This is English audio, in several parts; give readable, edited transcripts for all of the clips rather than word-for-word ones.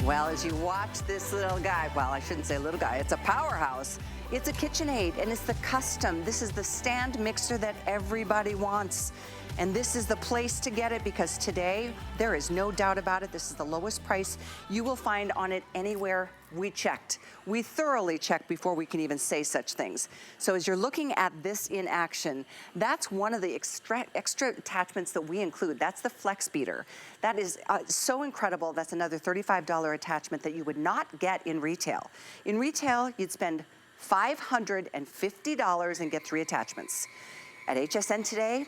Well, as you watch this little guy, well, I shouldn't say little guy, it's a powerhouse. It's a KitchenAid, and it's the custom. This is the stand mixer that everybody wants. And this is the place to get it because today, there is no doubt about it, this is the lowest price you will find on it anywhere. We checked. We thoroughly checked before we can even say such things. So as you're looking at this in action, that's one of the extra attachments that we include. That's the flex beater. That is so incredible. That's another $35 attachment that you would not get in retail. In retail, you'd spend $550 and get 3 attachments. At HSN today,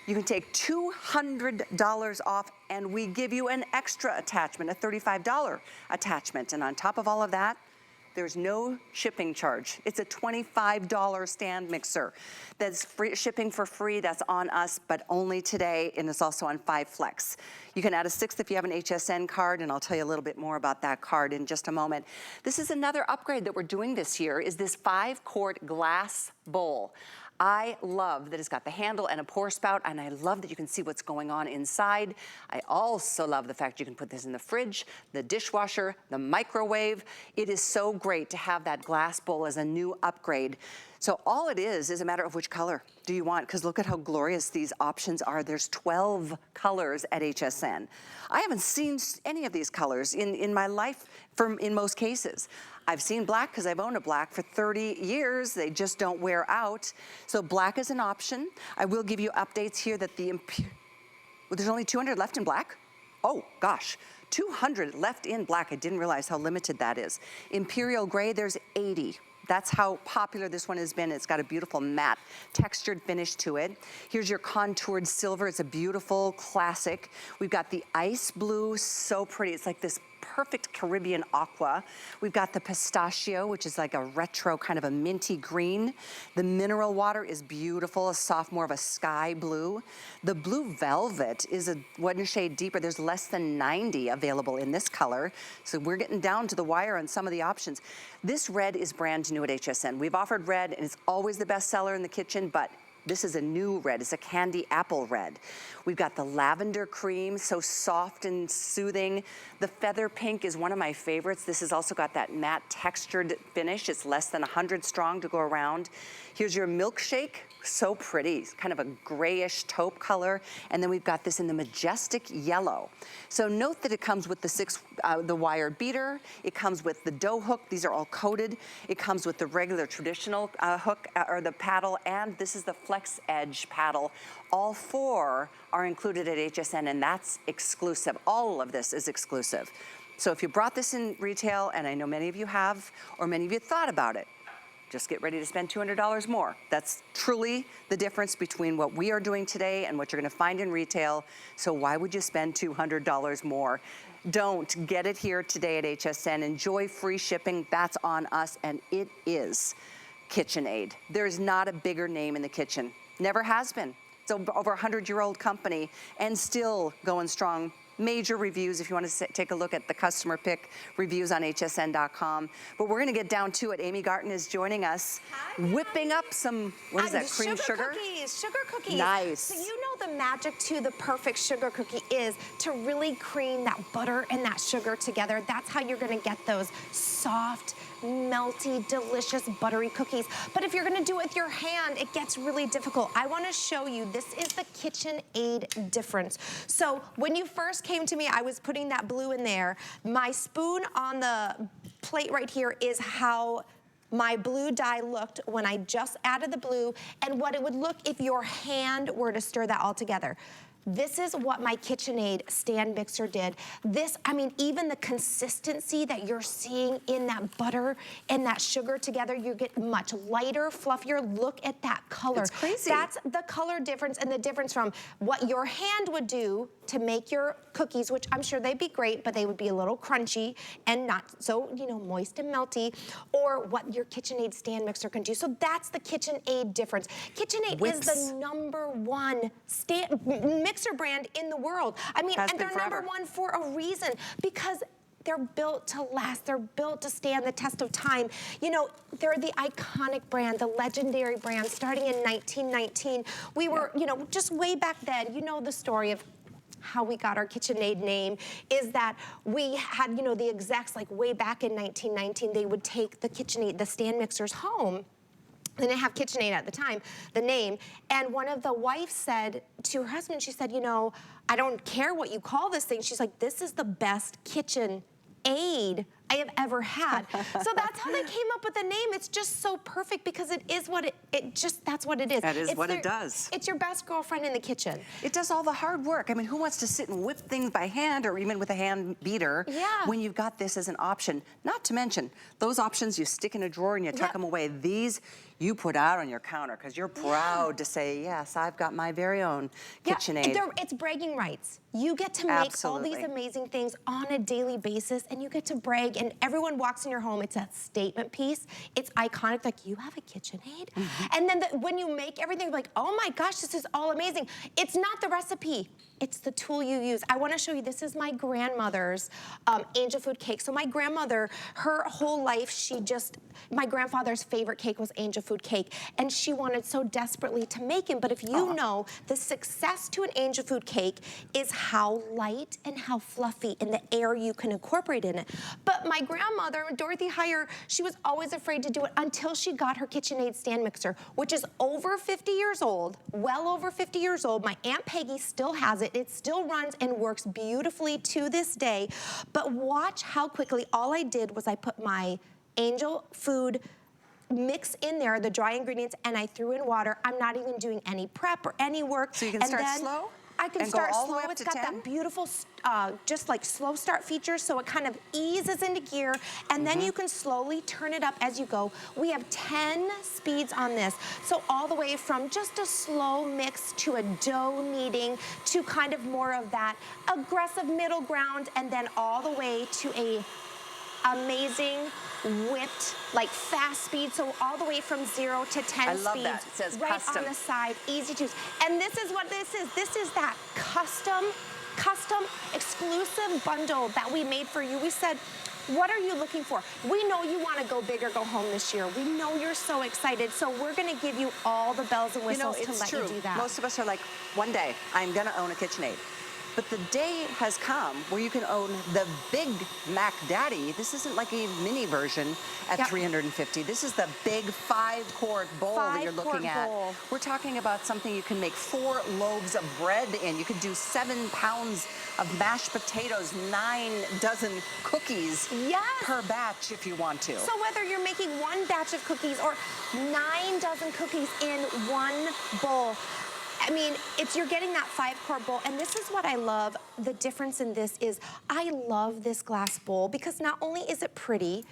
you can take $200 off and we give you an extra attachment, a $35 attachment. And on top of all of that, there's no shipping charge. It's a $25 stand mixer. That's free shipping for free, that's on us, but only today, and it's also on 5 Flex. You can add a 6th if you have an HSN card, and I'll tell you a little bit more about that card in just a moment. This is another upgrade that we're doing this year, is this 5-quart glass bowl. I love that it's got the handle and a pour spout, and I love that you can see what's going on inside. I also love the fact you can put this in the fridge, the dishwasher, the microwave. It is so great to have that glass bowl as a new upgrade. So all it is a matter of which color do you want, because look at how glorious these options are. There's 12 colors at HSN. I haven't seen any of these colors in my life in most cases. I've seen black because I've owned a black for 30 years. They just don't wear out. So black is an option. I will give you updates here that there's only 200 left in black. Oh gosh, 200 left in black. I didn't realize how limited that is. Imperial gray, there's 80. That's how popular this one has been. It's got a beautiful matte textured finish to it. Here's your contoured silver. It's a beautiful classic. We've got the ice blue, so pretty. It's like this perfect Caribbean aqua. We've got the pistachio, which is like a retro kind of a minty green. The mineral water is beautiful, a soft, more of a sky blue. The blue velvet is a 1 shade deeper. There's less than 90 available in this color. So we're getting down to the wire on some of the options. This red is brand new at HSN. We've offered red, and it's always the best seller in the kitchen, but this is a new red. It's a candy apple red. We've got the lavender cream, so soft and soothing. The feather pink is one of my favorites. This has also got that matte textured finish. It's less than 100 strong to go around. Here's your milkshake. So pretty, it's kind of a grayish taupe color. And then we've got this in the majestic yellow. So note that it comes with the wire beater. It comes with the dough hook. These are all coated. It comes with the regular traditional hook or the paddle, and this is the flex edge paddle. All 4 are included at HSN, and that's exclusive. All of this is exclusive. So if you brought this in retail, and I know many of you have, or many of you thought about it, just get ready to spend $200 more. That's truly the difference between what we are doing today and what you're gonna find in retail. So why would you spend $200 more? Don't. Get it here today at HSN. Enjoy free shipping. That's on us, and it is KitchenAid. There's not a bigger name in the kitchen. Never has been. It's over a 100-year-old company and still going strong. Major reviews if you want to take a look at the customer pick reviews on hsn.com. But we're going to get down to it. Amy Garten is joining us, whipping up some, what is that, cream sugar? Sugar cookies. Nice. So you know the magic to the perfect sugar cookie is to really cream that butter and that sugar together. That's how you're going to get those soft, melty, delicious, buttery cookies. But if you're gonna do it with your hand, it gets really difficult. I wanna show you, this is the KitchenAid difference. So when you first came to me, I was putting that blue in there. My spoon on the plate right here is how my blue dye looked when I just added the blue and what it would look if your hand were to stir that all together. This is what my KitchenAid stand mixer did. This, I mean, even the consistency that you're seeing in that butter and that sugar together, you get much lighter, fluffier. Look at that color. It's crazy. That's the color difference and the difference from what your hand would do to make your cookies, which I'm sure they'd be great, but they would be a little crunchy and not so, you know, moist and melty, or what your KitchenAid stand mixer can do. So that's the KitchenAid difference. KitchenAid is the #1 mixer brand in the world. I mean, and they're #1 for a reason, because they're built to last. They're built to stand the test of time. You know, they're the iconic brand, the legendary brand, starting in 1919. We were, you know, just way back then, you know the story of how we got our KitchenAid name is that we had, you know, the execs like way back in 1919, they would take the KitchenAid, the stand mixers home. They didn't have KitchenAid at the time, the name. And one of the wives said to her husband, she said, you know, I don't care what you call this thing. She's like, this is the best KitchenAid I have ever had. So that's how they came up with the name. It's just so perfect because it is what that's what it is. That is what it does. It's your best girlfriend in the kitchen. It does all the hard work. I mean, who wants to sit and whip things by hand or even with a hand beater when you've got this as an option? Not to mention, those options you stick in a drawer and you tuck them away. These you put out on your counter because you're proud to say, yes, I've got my very own KitchenAid. It's bragging rights. You get to make all these amazing things on a daily basis and you get to brag and everyone walks in your home. It's a statement piece. It's iconic, like you have a KitchenAid? And then when you make everything, like, oh my gosh, this is all amazing. It's not the recipe. It's the tool you use. I want to show you, this is my grandmother's angel food cake. So my grandmother, her whole life, my grandfather's favorite cake was angel food cake. And she wanted so desperately to make him. But if you know, the success to an angel food cake is how light and how fluffy and the air you can incorporate in it. But my grandmother, Dorothy Heyer, she was always afraid to do it until she got her KitchenAid stand mixer, which is over 50 years old, well over 50 years old. My Aunt Peggy still has it. It still runs and works beautifully to this day. But watch how quickly, all I did was I put my angel food mix in there, the dry ingredients, and I threw in water. I'm not even doing any prep or any work. So you can start slow? I can start slow. It's got that beautiful, just like slow start feature, so it kind of eases into gear, and then you can slowly turn it up as you go. We have 10 speeds on this, so all the way from just a slow mix to a dough kneading to kind of more of that aggressive middle ground, and then all the way to a amazing whipped, like fast speed, so all the way from 0 to 10 speeds. I love that. It says right custom. on the side, easy to use. And this is what this is. This is that custom exclusive bundle that we made for you. We said, what are you looking for? We know you want to go big or go home this year. We know you're so excited, so we're going to give you all the bells and whistles to let you do that. Most of us are like, one day, I'm going to own a KitchenAid. But the day has come where you can own the big Mac Daddy. This isn't like a mini version at $350. This is the big 5-quart bowl that you're looking at. We're talking about something you can make 4 loaves of bread in. You could do 7 pounds of mashed potatoes, 9 dozen cookies per batch if you want to. So whether you're making 1 batch of cookies or 9 dozen cookies in 1 bowl, I mean, you're getting that 5-quart bowl, and this is what I love. The difference in this is I love this glass bowl because not only is it pretty,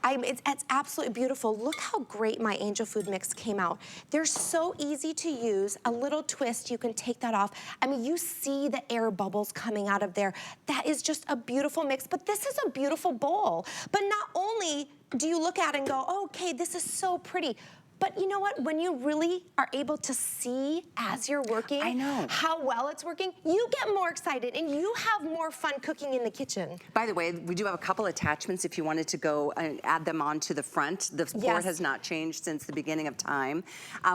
it's absolutely beautiful. Look how great my angel food mix came out. They're so easy to use. A little twist, you can take that off. I mean, you see the air bubbles coming out of there. That is just a beautiful mix, but this is a beautiful bowl. But not only do you look at it and go, oh, okay, this is so pretty, but you know what? When you really are able to see as you're working how well it's working, you get more excited and you have more fun cooking in the kitchen. By the way, we do have a couple attachments if you wanted to go and add them onto the front. The board has not changed since the beginning of time.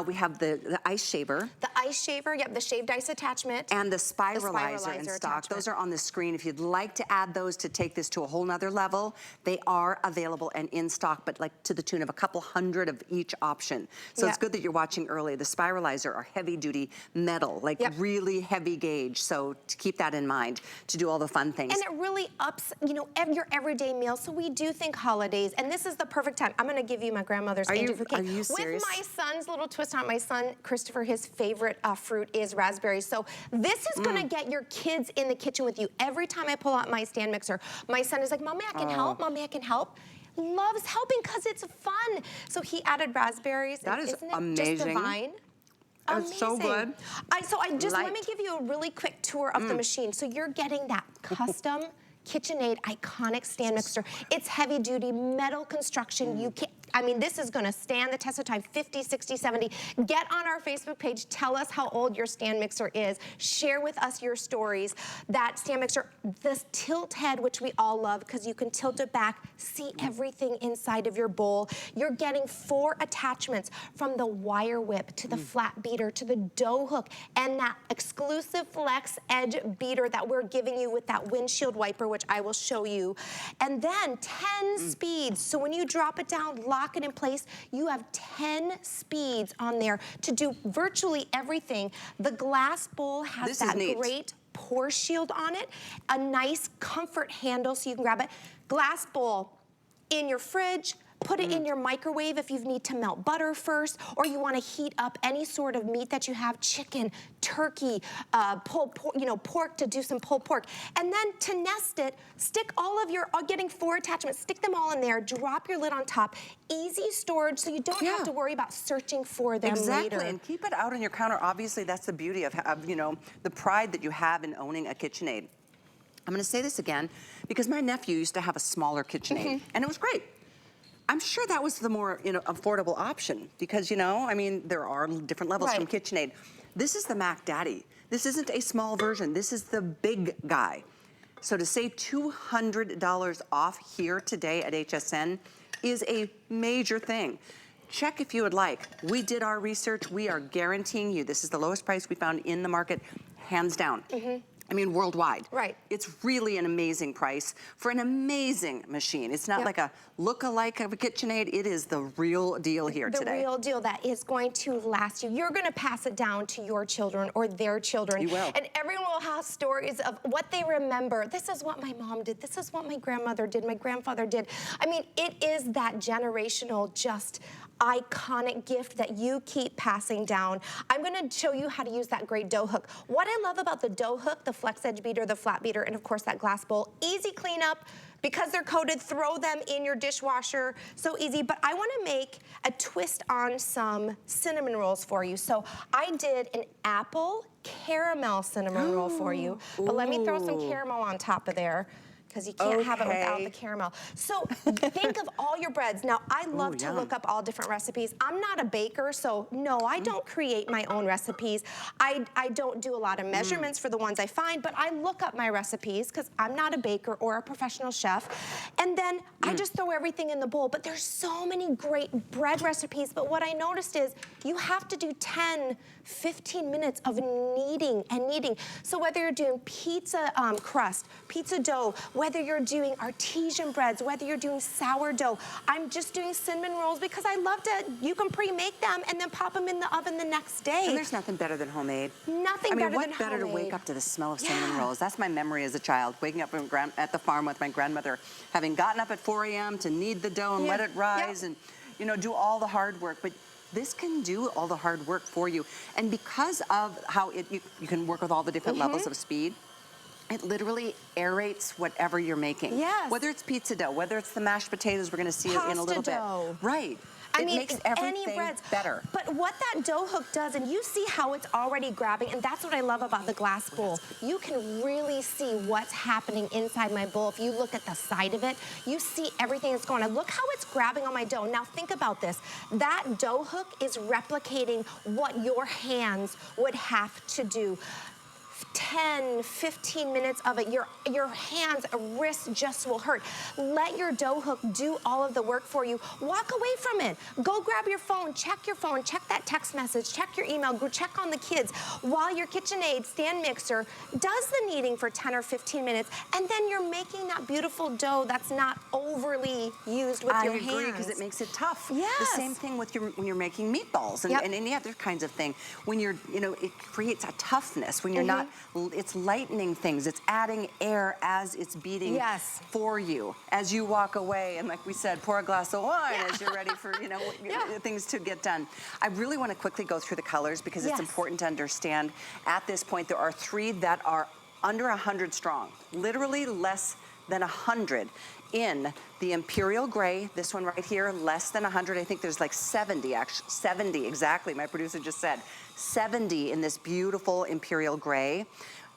We have the ice shaver. The ice shaver, the shaved ice attachment. And the spiralizer in stock. Those are on the screen. If you'd like to add those to take this to a whole nother level, they are available and in stock, but like to the tune of a couple hundred of each option. So it's good that you're watching early. The spiralizer are heavy duty metal, like really heavy gauge. So to keep that in mind to do all the fun things. And it really ups, you know, your everyday meal. So we do think holidays, and this is the perfect time. I'm gonna give you my grandmother's angel food cake. Are you serious? With my son's little twist on it. My son, Christopher, his favorite fruit is raspberries. So this is gonna get your kids in the kitchen with you. Every time I pull out my stand mixer, my son is like, Mommy, I can help, Mommy, I can help. Loves helping because it's fun. So he added raspberries. That is Isn't it amazing. Just divine? That's so good. Let me give you a really quick tour of the machine. So you're getting that custom KitchenAid iconic stand mixer. It's heavy duty metal construction. You can't, I mean, this is gonna stand the test of time, 50, 60, 70. Get on our Facebook page, tell us how old your stand mixer is. Share with us your stories. That stand mixer, this tilt head, which we all love because you can tilt it back, see everything inside of your bowl. You're getting 4 attachments from the wire whip to the flat beater to the dough hook and that exclusive flex edge beater that we're giving you with that windshield wiper, which I will show you. And then 10 speeds. So when you drop it down, lock it in place, you have 10 speeds on there to do virtually everything. The glass bowl has that great pour shield on it, a nice comfort handle so you can grab it. Glass bowl in your fridge, put it in your microwave if you need to melt butter first, or you want to heat up any sort of meat that you have, chicken, turkey, pork to do some pulled pork. And then to nest it, stick all of your, getting 4 attachments, stick them all in there, drop your lid on top, easy storage so you don't have to worry about searching for them later. And keep it out on your counter. Obviously, that's the beauty of the pride that you have in owning a KitchenAid. I'm gonna say this again, because my nephew used to have a smaller KitchenAid, and it was great. I'm sure that was the more affordable option because, I mean, there are different levels from KitchenAid. This is the Mac Daddy. This isn't a small version. This is the big guy. So to save $200 off here today at HSN is a major thing. Check if you would like. We did our research. We are guaranteeing you this is the lowest price we found in the market, hands down. I mean, worldwide. Right. It's really an amazing price for an amazing machine. It's not like a look-alike of a KitchenAid. It is the real deal here today. The real deal that is going to last you. You're gonna pass it down to your children or their children. You will. And everyone will have stories of what they remember. This is what my mom did. This is what my grandmother did, my grandfather did. I mean, it is that generational, just iconic gift that you keep passing down. I'm gonna show you how to use that great dough hook. What I love about the dough hook, the flex edge beater, the flat beater, and of course that glass bowl, easy cleanup. Because they're coated, throw them in your dishwasher, so easy. But I wanna make a twist on some cinnamon rolls for you. So I did an apple caramel cinnamon roll for you. But let me throw some caramel on top of there, because you can't have it without the caramel. So think of all your breads. Now, I love to look up all different recipes. I'm not a baker, so no, I don't create my own recipes. I don't do a lot of measurements for the ones I find, but I look up my recipes because I'm not a baker or a professional chef. And then I just throw everything in the bowl, but there's so many great bread recipes. But what I noticed is you have to do 10, 15 minutes of kneading and kneading. So whether you're doing pizza crust, pizza dough, whether you're doing artesian breads, whether you're doing sourdough, I'm just doing cinnamon rolls because I love to, you can pre-make them and then pop them in the oven the next day. And there's nothing better than homemade. Nothing better than homemade. I mean, what better to wake up to the smell of cinnamon rolls? That's my memory as a child, waking up at the farm with my grandmother, having gotten up at 4 a.m. to knead the dough and let it rise and, do all the hard work. But this can do all the hard work for you. And because of how you can work with all the different levels of speed, it literally aerates whatever you're making. Yes. Whether it's pizza dough, whether it's the mashed potatoes, we're gonna see it in a little bit. Right. I mean, makes everything better. But what that dough hook does, and you see how it's already grabbing, and that's what I love about the glass bowl. You can really see what's happening inside my bowl. If you look at the side of it, you see everything that's going on. Look how it's grabbing on my dough. Now think about this. That dough hook is replicating what your hands would have to do. 10, 15 minutes of it, your hands, wrists just will hurt. Let your dough hook do all of the work for you. Walk away from it. Go grab your phone, check that text message, check your email, go check on the kids while your KitchenAid stand mixer does the kneading for 10 or 15 minutes, and then you're making that beautiful dough that's not overly used with your hands. I agree, because it makes it tough. Yes. The same thing with when you're making meatballs and any other kinds of thing. When you're, it creates a toughness when you're not. It's lightening things. It's adding air as it's beating for you. As you walk away, and like we said, pour a glass of wine as you're ready for things to get done. I really want to quickly go through the colors because it's important to understand. At this point, there are 3 that are under 100 strong, literally less than 100 in the Imperial Gray. This one right here, less than 100. I think there's like 70, actually 70 exactly. My producer just said 70 in this beautiful Imperial Gray.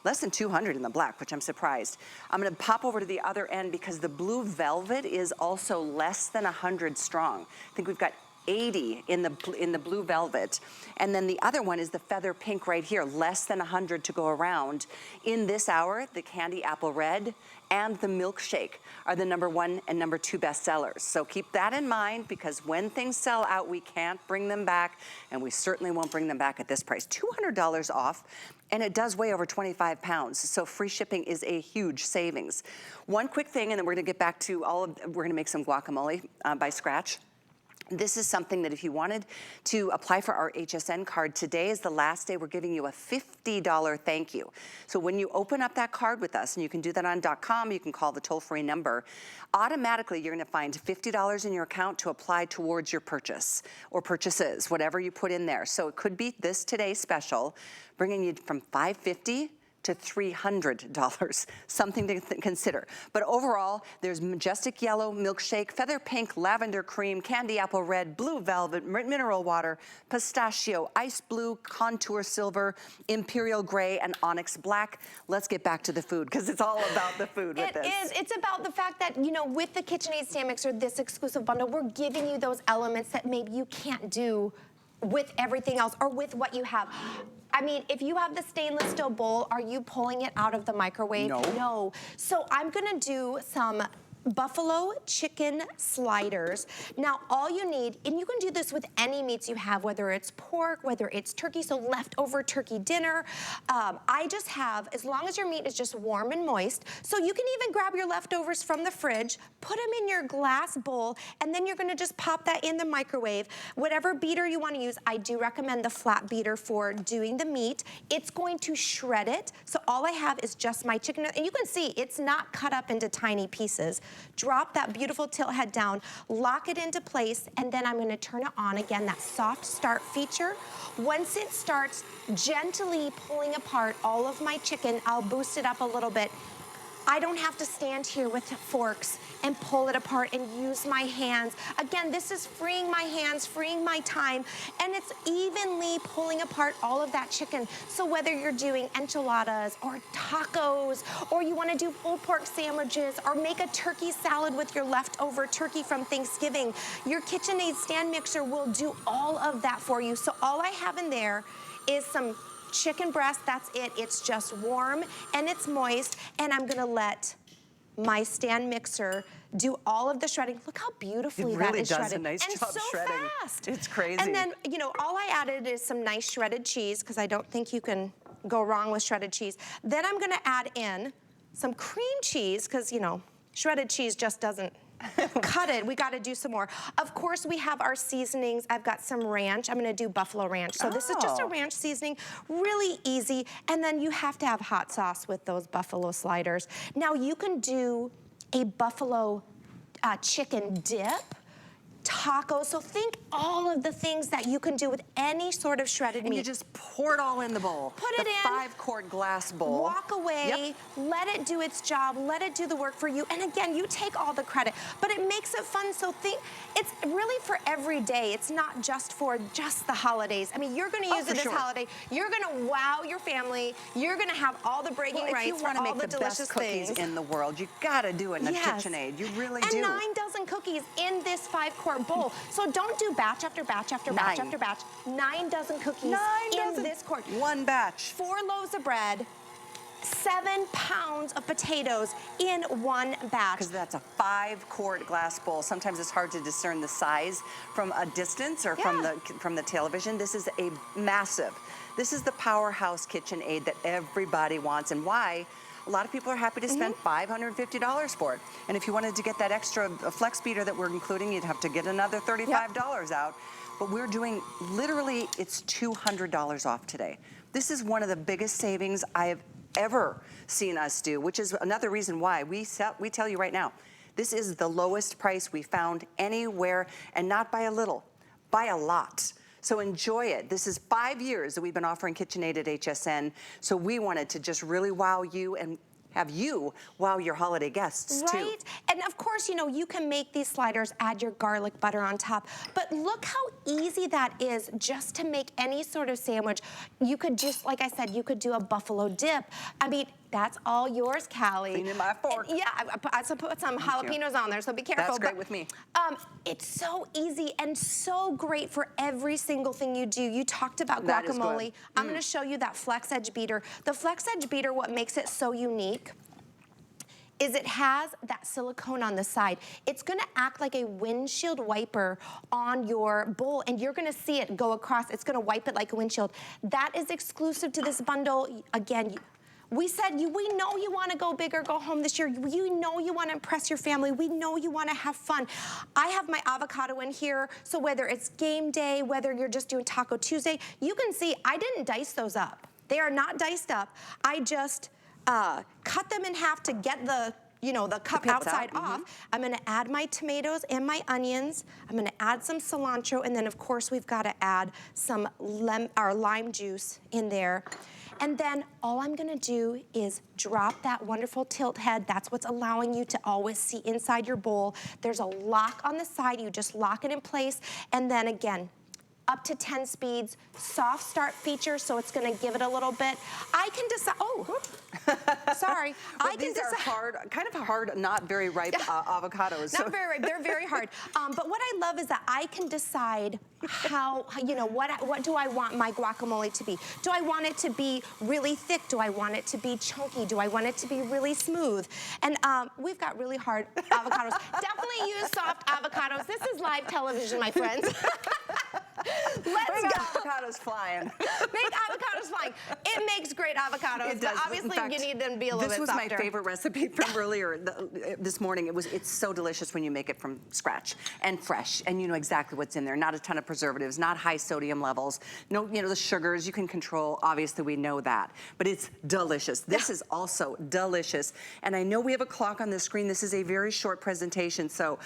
less than 200 in the black, which I'm surprised. I'm gonna pop over to the other end because the blue velvet is also less than 100 strong. I think we've got 80 in the blue velvet. And then the other one is the feather pink right here, less than 100 to go around. In this hour, the candy apple red and the milkshake are the #1 and #2 bestsellers. So keep that in mind, because when things sell out, we can't bring them back, and we certainly won't bring them back at this price. $200 off, and it does weigh over 25 pounds, so free shipping is a huge savings. One quick thing, and then we're gonna get back to we're gonna make some guacamole by scratch. This is something that if you wanted to apply for our HSN card, today is the last day we're giving you a $50 thank you. So when you open up that card with us, and you can do that on .com, you can call the toll-free number, automatically you're gonna find $50 in your account to apply towards your purchase or purchases, whatever you put in there. So it could be this today's special, bringing you from $550 to $300, something to consider. But overall, there's majestic yellow, milkshake, feather pink, lavender cream, candy apple red, blue velvet, mineral water, pistachio, ice blue, contour silver, imperial gray, and onyx black. Let's get back to the food, because it's all about the food with this. It is. It's about the fact that, you know, with the KitchenAid Stand Mixer, this exclusive bundle, we're giving you those elements that maybe you can't do with everything else or with what you have. I mean, if you have the stainless steel bowl, are you pulling it out of the microwave? No. No. So I'm gonna do some buffalo chicken sliders. Now, all you need, and you can do this with any meats you have, whether it's pork, whether it's turkey, so leftover turkey dinner. I just have, as long as your meat is just warm and moist, so you can even grab your leftovers from the fridge, put them in your glass bowl, and then you're gonna just pop that in the microwave. Whatever beater you wanna use, I do recommend the flat beater for doing the meat. It's going to shred it, so all I have is just my chicken, and you can see it's not cut up into tiny pieces. Drop that beautiful tilt head down, lock it into place, and then I'm gonna turn it on again, that soft start feature. Once it starts gently pulling apart all of my chicken, I'll boost it up a little bit. I don't have to stand here with forks and pull it apart and use my hands. Again, this is freeing my hands, freeing my time, and it's evenly pulling apart all of that chicken. So whether you're doing enchiladas or tacos, or you wanna do pulled pork sandwiches, or make a turkey salad with your leftover turkey from Thanksgiving, your KitchenAid Stand Mixer will do all of that for you. So all I have in there is some chicken breast, that's it. It's just warm and it's moist, and I'm gonna let my stand mixer do all of the shredding. Look how beautifully that is shredded. It really does a nice job so shredding. Fast. It's crazy. And then, you know, all I added is some nice shredded cheese, because I don't think you can go wrong with shredded cheese. Then I'm gonna add in some cream cheese, because, you know, shredded cheese just doesn't cut it. We got to do some more. Of course, we have our seasonings. I've got some ranch. I'm going to do buffalo ranch. So this is just a ranch seasoning, really easy. And then you have to have hot sauce with those buffalo sliders. Now you can do a buffalo chicken dip, tacos. So think all of the things that you can do with any sort of shredded meat. And you just pour it all in the bowl. Put it in. The 5-quart glass bowl. Walk away, let it do its job, let it do the work for you. And again, you take all the credit, but it makes it fun. So think, it's really for every day. It's not just for just the holidays. I mean, you're gonna use it this holiday. You're gonna wow your family. You're gonna have all the bragging rights for all the delicious things. If you want to make the best cookies in the world, you gotta do it in a KitchenAid. You really do. And 9 dozen cookies in this 5-quart bowl. So don't do batch after batch after batch after batch. 9 dozen cookies in this quart. 1 batch. 4 loaves of bread, 7 pounds of potatoes in 1 batch. Because that's a 5-quart glass bowl. Sometimes it's hard to discern the size from a distance or from the television. This is a massive. This is the powerhouse KitchenAid that everybody wants, and why a lot of people are happy to spend $550 for it. And if you wanted to get that extra flex beater that we're including, you'd have to get another $35 out. But we're doing, literally, it's $200 off today. This is one of the biggest savings I have ever seen us do, which is another reason why we tell you right now, this is the lowest price we found anywhere, and not by a little, by a lot. So enjoy it. This is 5 years that we've been offering KitchenAid at HSN, so we wanted to just really wow you, and have you wow your holiday guests too. Right? And of course, you know, you can make these sliders, add your garlic butter on top, but look how easy that is just to make any sort of sandwich. You could just, like I said, you could do a buffalo dip. I mean, that's all yours, Callie. Cleaning my fork. Yeah, I put some jalapenos on there, so be careful. That's great with me. It's so easy and so great for every single thing you do. You talked about That is guacamole. good. I'm gonna show you that flex edge beater. The flex edge beater, what makes it so unique is it has that silicone on the side. It's gonna act like a windshield wiper on your bowl, and you're gonna see it go across. It's gonna wipe it like a windshield. That is exclusive to this bundle. Again, we said, we know you wanna go big or go home this year. You know you wanna impress your family. We know you wanna have fun. I have my avocado in here, so whether it's game day, whether you're just doing Taco Tuesday, you can see I didn't dice those up. They are not diced up. I just cut them in half to get the, you know, the cup outside off. I'm gonna add my tomatoes and my onions. I'm gonna add some cilantro, and then of course we've gotta add some lime juice in there. And then all I'm gonna do is drop that wonderful tilt head. That's what's allowing you to always see inside your bowl. There's a lock on the side. You just lock it in place. And then again, up to 10 speeds, soft start feature, so it's gonna give it a little bit. I can decide, sorry. Well, these are hard, kind of hard, not very ripe avocados. Not very ripe, they're very hard. But what I love is that I can decide how, you know, what do I want my guacamole to be? Do I want it to be really thick? Do I want it to be chunky? Do I want it to be really smooth? And we've got really hard avocados. Definitely use soft avocados. This is live television, my friends. Let's go. Avocados flying. Make avocados flying. It makes great avocados, It does. but obviously you need them to be a little bit softer. This was my favorite recipe from earlier this morning. It's so delicious when you make it from scratch and fresh, and you know exactly what's in there. Not a ton of preservatives, not high sodium levels. No, you know, the sugars you can control. Obviously, we know that, but it's delicious. This is also delicious, and I know we have a clock on the screen. This is a very short presentation, so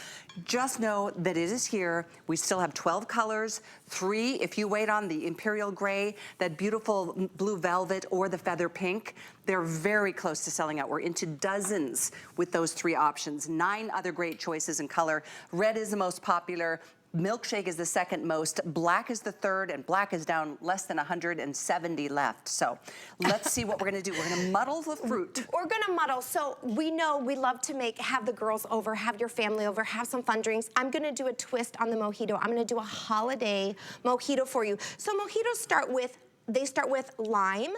just know that it is here. We still have 12 colors. 3, if you wait on the Imperial Gray, that beautiful blue velvet, or the feather pink, they're very close to selling out. We're into dozens with those 3 options. 9 other great choices in color. Red is the most popular. Milkshake is the second most, black is the third, and black is down less than 170 left. So let's see what we're gonna do. We're gonna muddle the fruit. We're gonna muddle. So we know we love to have the girls over, have your family over, have some fun drinks. I'm gonna do a twist on the mojito. I'm gonna do a holiday mojito for you. So mojitos start with lime,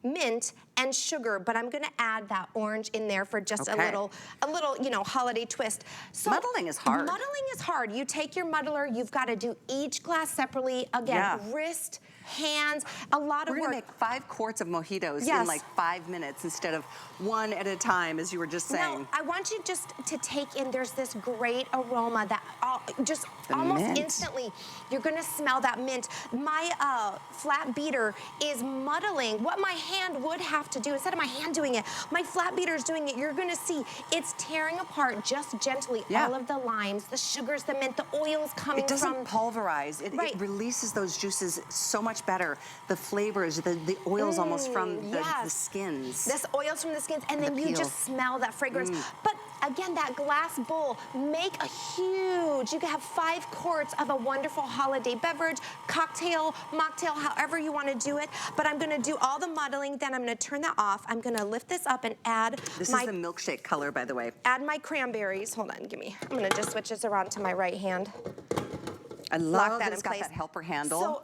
mint, and sugar, but I'm gonna add that orange in there for just a little, you know, holiday twist. So muddling is hard. Muddling is hard. You take your muddler, you've gotta do each glass separately. Again, wrist, hands, a lot of work. We're gonna make 5 quarts of mojitos in like 5 minutes instead of 1 at a time, as you were just saying. No, I want you just to take in, there's this great aroma that just the almost mint. instantly, you're gonna smell that mint. My flat beater is muddling what my hand would have to do. Instead of my hand doing it, my flat beater is doing it. You're gonna see it's tearing apart just gently all of the limes, the sugars, the mint, the oils coming from. It doesn't pulverize. It releases those juices so much better. The flavors, the oils almost from the skins. This oils from the skins, and then you just smell that fragrance. But again, that glass bowl, make a huge, you can have 5 quarts of a wonderful holiday beverage, cocktail, mocktail, however you want to do it. But I'm going to do all the muddling, then I'm going to turn that off. I'm going to lift this up and add This is the milkshake color, by the way. Add my cranberries. Hold on, I'm going to just switch this around to my right hand. I love that it's got that helper handle. So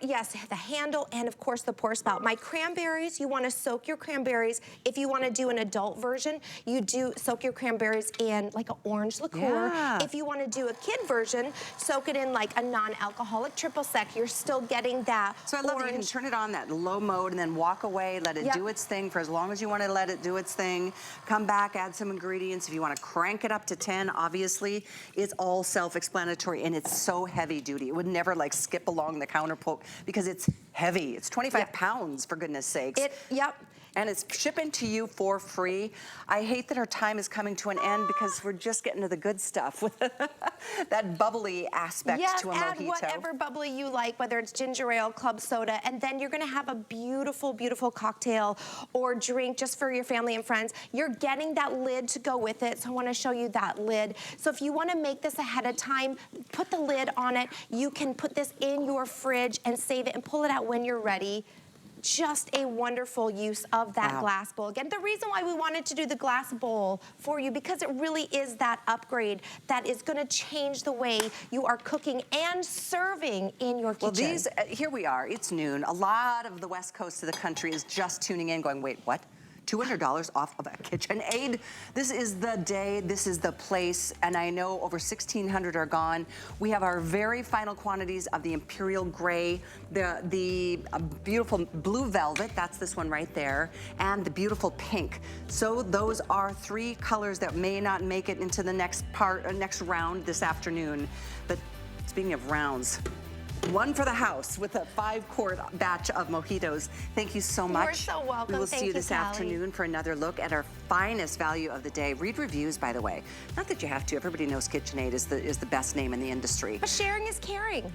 yes, the handle, and of course the pour spout. My cranberries, you want to soak your cranberries. If you want to do an adult version, you do soak your cranberries in like an orange liqueur. If you want to do a kid version, soak it in like a non-alcoholic triple sec. You're still getting that So I love that you can turn it on that low mode and then walk away, let it do its thing for as long as you want to let it do its thing. Come back, add some ingredients. If you want to crank it up to 10, obviously, it's all self-explanatory, and it's so heavy duty. It would never like skip along the counter because it's heavy. It's 25 pounds, for goodness sakes. and it's shipping to you for free. I hate that our time is coming to an end because we're just getting to the good stuff with that bubbly aspect to a mojito. Add whatever bubbly you like, whether it's ginger ale, club soda, and then you're gonna have a beautiful, beautiful cocktail or drink just for your family and friends. You're getting that lid to go with it, so I wanna show you that lid. So if you wanna make this ahead of time, put the lid on it. You can put this in your fridge and save it and pull it out when you're ready. Just a wonderful use of that glass bowl. Again, the reason why we wanted to do the glass bowl for you, because it really is that upgrade that is gonna change the way you are cooking and serving in your kitchen. Well, these, here we are, it's noon. A lot of the west coast of the country is just tuning in going, wait, what? $200 off of a KitchenAid. This is the day, this is the place, and I know over 1,600 are gone. We have our very final quantities of the Imperial Gray, the beautiful blue velvet, that's this one right there, and the beautiful pink. So those are 3 colors that may not make it into the next next round this afternoon. But speaking of rounds, one for the house with a 5-quart batch of mojitos. Thank you so much. You're so welcome. We will see you this Callie. afternoon for another look at our finest value of the day. Read reviews, by the way. Not that you have to. Everybody knows KitchenAid is the best name in the industry. But sharing is caring.